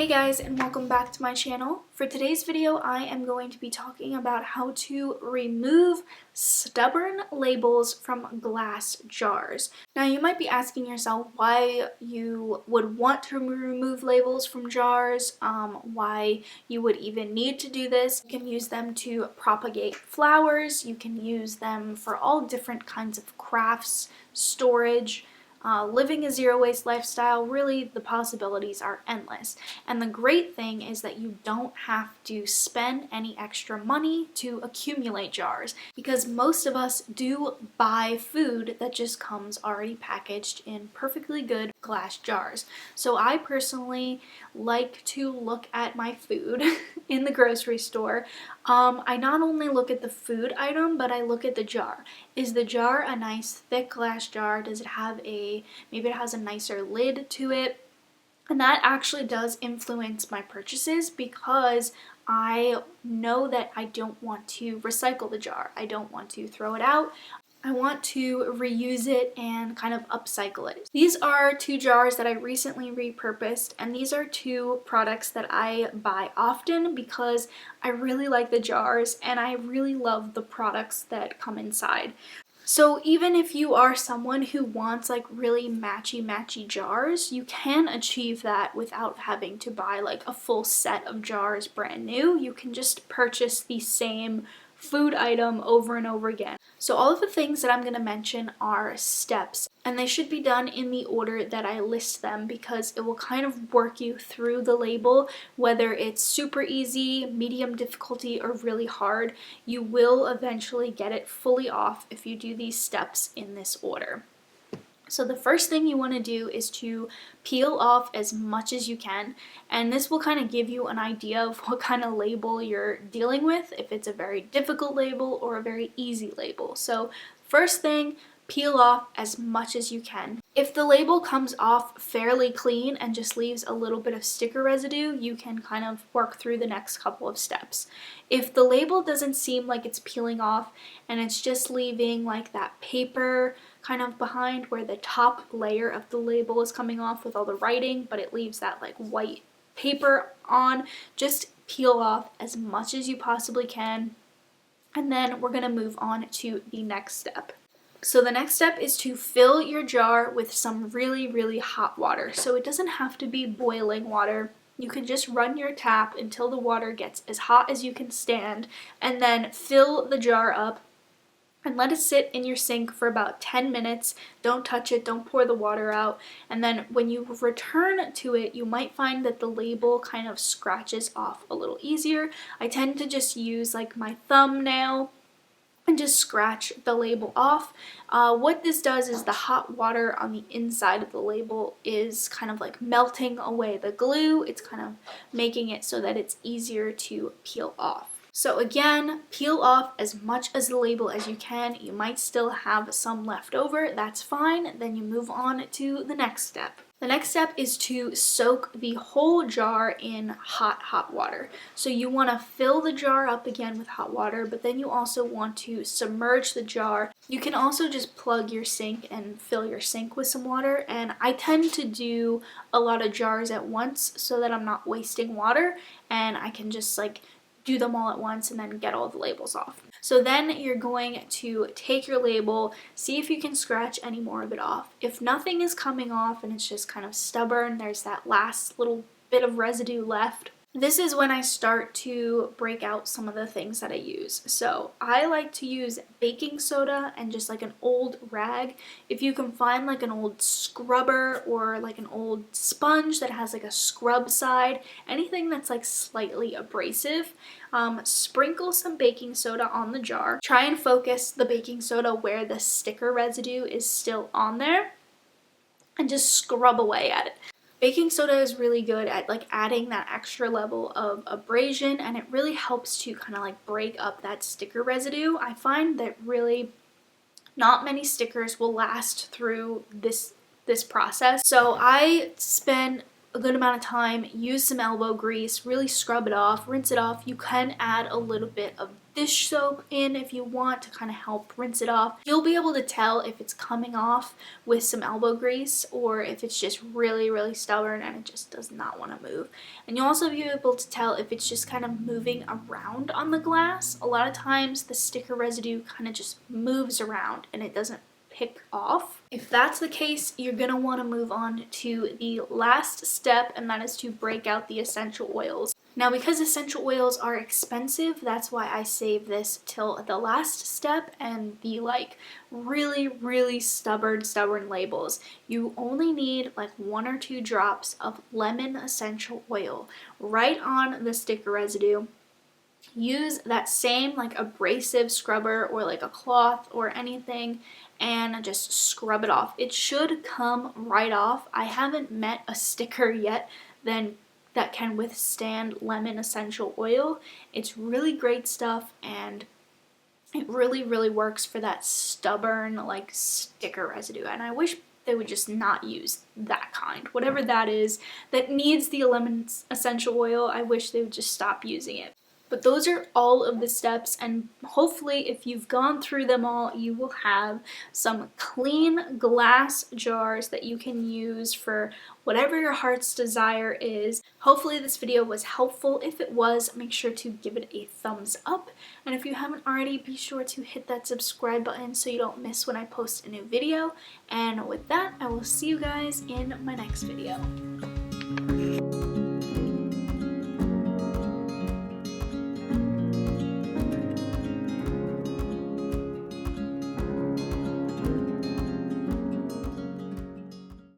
Hey guys, and welcome back to my channel. For today's video, I am going to be talking about how to remove stubborn labels from glass jars. Now you might be asking yourself why you would want to remove labels from jars, why you would even need to do this. You can use them to propagate flowers, you can use them for all different kinds of crafts, storage, living a zero-waste lifestyle. Really, the possibilities are endless. And the great thing is that you don't have to spend any extra money to accumulate jars, because most of us do buy food that just comes already packaged in perfectly good glass jars. So I personally like to look at my food in the grocery store. I not only look at the food item, but I look at the jar. Is the jar a nice thick glass jar? Does it have maybe it has a nicer lid to it? And that actually does influence my purchases, because I know that I don't want to recycle the jar. I don't want to throw it out. I want to reuse it and kind of upcycle it. These are two jars that I recently repurposed, and these are two products that I buy often because I really like the jars and I really love the products that come inside. So even if you are someone who wants like really matchy jars, you can achieve that without having to buy like a full set of jars brand new. You can just purchase the same food item over and over again. So all of the things that I'm going to mention are steps, and they should be done in the order that I list them, because it will kind of work you through the label, whether it's super easy, medium difficulty, or really hard. You will eventually get it fully off if you do these steps in this order. So the first thing you want to do is to peel off as much as you can, and this will kind of give you an idea of what kind of label you're dealing with, if it's a very difficult label or a very easy label. So first thing, peel off as much as you can. If the label comes off fairly clean and just leaves a little bit of sticker residue, you can kind of work through the next couple of steps. If the label doesn't seem like it's peeling off and it's just leaving like that paper kind of behind where the top layer of the label is coming off with all the writing, but it leaves that like white paper on, just peel off as much as you possibly can. And then we're going to move on to the next step. So the next step is to fill your jar with some really hot water. So it doesn't have to be boiling water. You can just run your tap until the water gets as hot as you can stand, and then fill the jar up and let it sit in your sink for about 10 minutes. Don't touch it, don't pour the water out. And then when you return to it, you might find that the label kind of scratches off a little easier. I tend to just use like my thumbnail and just scratch the label off. What this does is the hot water on the inside of the label is kind of like melting away the glue. It's kind of making it so that it's easier to peel off. So again, peel off as much as the label as you can. You might still have some left over, that's fine. Then you move on to the next step. The next step is to soak the whole jar in hot water. So you want to fill the jar up again with hot water, but then you also want to submerge the jar. You can also just plug your sink and fill your sink with some water, and I tend to do a lot of jars at once so that I'm not wasting water, and I can just like do them all at once and then get all the labels off. So then you're going to take your label, see if you can scratch any more of it off. If nothing is coming off and it's just kind of stubborn, there's that last little bit of residue left, this is when I start to break out some of the things that I use. So I like to use baking soda and just like an old rag. If you can find like an old scrubber or like an old sponge that has like a scrub side, anything that's like slightly abrasive, sprinkle some baking soda on the jar. Try and focus the baking soda where the sticker residue is still on there, and just scrub away at it. Baking soda is really good at like adding that extra level of abrasion, and it really helps to kind of like break up that sticker residue. I find that really not many stickers will last through this process. So I spend a good amount of time, use some elbow grease, really scrub it off, rinse it off. You can add a little bit of dish soap in if you want to kind of help rinse it off. You'll be able to tell if it's coming off with some elbow grease or if it's just really stubborn and it just does not want to move. And you'll also be able to tell if it's just kind of moving around on the glass. A lot of times the sticker residue kind of just moves around and it doesn't pick off. If that's the case, you're going to want to move on to the last step, and that is to break out the essential oils. Now, because essential oils are expensive, that's why I save this till the last step and the really stubborn labels. You only need like 1 or 2 drops of lemon essential oil right on the sticker residue. Use that same like abrasive scrubber or like a cloth or anything and just scrub it off. It should come right off. I haven't met a sticker yet that can withstand lemon essential oil. It's really great stuff and it really works for that stubborn like sticker residue, and I wish they would just not use that kind. Whatever that is that needs the lemon essential oil, I wish they would just stop using it. But those are all of the steps, and hopefully if you've gone through them all, you will have some clean glass jars that you can use for whatever your heart's desire is. Hopefully this video was helpful. If it was, make sure to give it a thumbs up. And if you haven't already, be sure to hit that subscribe button so you don't miss when I post a new video. And with that, I will see you guys in my next video.